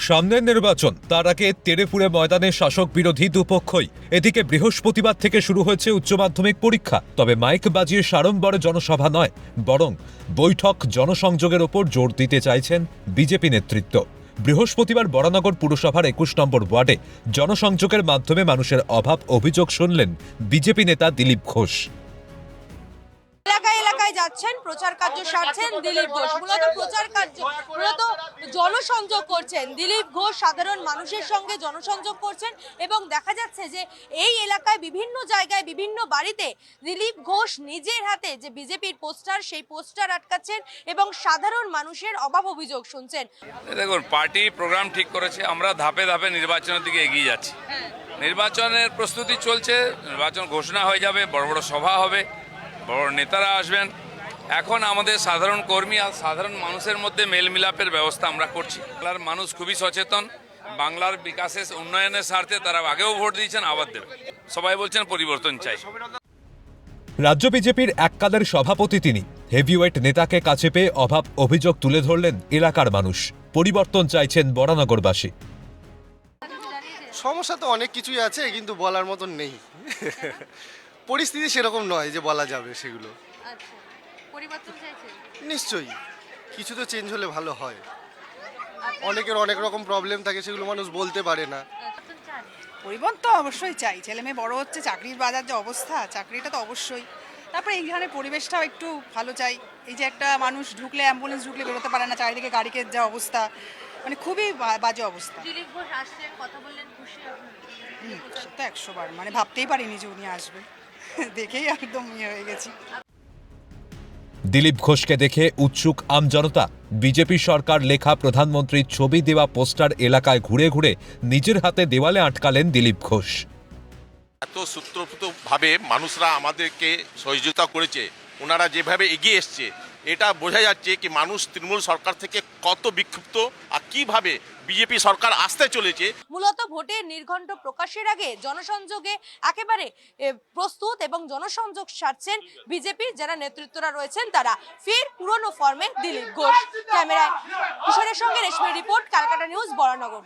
সামনের নির্বাচন, তার আগে তেড়েফুঁড়ে ময়দানে শাসক বিরোধী দুপক্ষই। এদিকে বৃহস্পতিবার থেকে শুরু হয়েছে উচ্চ মাধ্যমিক পরীক্ষা। তবে মাইক বাজিয়ে সাড়ম্বরে জনসভা নয়, বরং বৈঠক জনসংযোগের ওপর জোর দিতে চাইছেন বিজেপি নেতৃত্ব। বৃহস্পতিবার বরানগর পুরসভার ২১ নম্বর ওয়ার্ডে জনসংযোগের মাধ্যমে মানুষের অভাব অভিযোগ শুনলেন বিজেপি নেতা দিলীপ ঘোষ। এলাকায় এলাকায় যাচ্ছেন, প্রচার কার্য সারছেন দিলীপ ঘোষ। মূলত প্রচার কার্য, মূলত জনসংযোগ করছেন দিলীপ ঘোষ। সাধারণ মানুষের সঙ্গে জনসংযোগ করছেন এবং দেখা যাচ্ছে যে এই এলাকায় বিভিন্ন জায়গায় বিভিন্ন বাড়িতে দিলীপ ঘোষ নিজের হাতে যে বিজেপির পোস্টার, সেই পোস্টার আটকাচ্ছেন এবং সাধারণ মানুষের অভাব অভিযোগ শুনছেন। দেখুন, পার্টি প্রোগ্রাম ঠিক করেছে, আমরা ধাপে ধাপে নির্বাচনের দিকে এগিয়ে যাচ্ছি। নির্বাচনের প্রস্তুতি চলছে, নির্বাচন ঘোষণা হয়ে যাবে, বড় বড় সভা হবে, বড় নেতারা আসবেন। এখন আমাদের সাধারণ কর্মী আর সাধারণ মানুষের মধ্যে মেলমিলাপের ব্যবস্থা আমরা করছি। বাংলার মানুষ খুবই সচেতন, বাংলার বিকাশের উন্নয়নের স্বার্থে তারা আগেও ভোট দিয়েছেন, আবার দেবে। সবাই বলছেন পরিবর্তন চাই। রাজ্য বিজেপির এককালের সভাপতি তিনি। হেভিওয়েট নেতাকে কাছে পেয়ে অভাব অভিযোগ তুলে ধরলেন এলাকার মানুষ। পরিবর্তন চাইছেন বরানগরবাসী। সমস্যা তো অনেক কিছুই আছে, কিন্তু বলার মতন নেই। পরিস্থিতি সেরকম নয় যে বলা যাবে সেগুলো। নিশ্চয়ই কিছু তো চেঞ্জ হলে ভালো হয়। অনেকের অনেক রকম প্রবলেম থাকে, সেগুলো মানুষ বলতে পারে না। পরিবর্তন অবশ্যই চাই। ছেলে মেয়ে বড় হচ্ছে, চাকরির বাজার যে অবস্থা, চাকরিটা তো অবশ্যই। তারপরে এইখানে পরিবেশটাও একটু ভালো চাই। এই যে একটা মানুষ ঢুকলে, অ্যাম্বুলেন্স ঢুকলে বেরোতে পারে না, চারিদিকে গাড়িকে যা অবস্থা, মানে খুবই বাজে অবস্থা। দিলীপ ঘোষ আসছেন, কথা বললেন, খুশি আপনারা? সেটা ১০০ বার, মানে ভাবতেই পারিনি যে উনি আসবেন। দেখেই একদম হয়ে গেছি। দিলীপ ঘোষকে দেখে উৎসুক আমজনতা। বিজেপি সরকার লেখা প্রধানমন্ত্রীর ছবি দেওয়া পোস্টার এলাকায় ঘুরে ঘুরে নিজের হাতে দেওয়ালে আটকালেন দিলীপ ঘোষ। এত সূত্রপ্রতভাবে মানুষরা আমাদেরকে সহযোগিতা করেছে, ওনারা যেভাবে এগিয়ে এসছে, এটা বোঝা যাচ্ছে কি মানুষ তৃণমূল সরকার থেকে কত বিক্ষুব্ধ আর কিভাবে বিজেপি সরকার আসতে চলেছে। মূলত ভোটের নির্ঘণ্ট প্রকাশের আগে জনসংযোগে একেবারে প্রস্তুত এবং জনসংযোগ সারছেন বিজেপির যারা নেতৃত্বরা রয়েছেন তারা। ফের পুরনো ফর্মে দিলীপ ঘোষ। ক্যামেরায় কিশোরের সঙ্গে রেশমি রিপোর্ট, ক্যালকাটা নিউজ, বরানগর।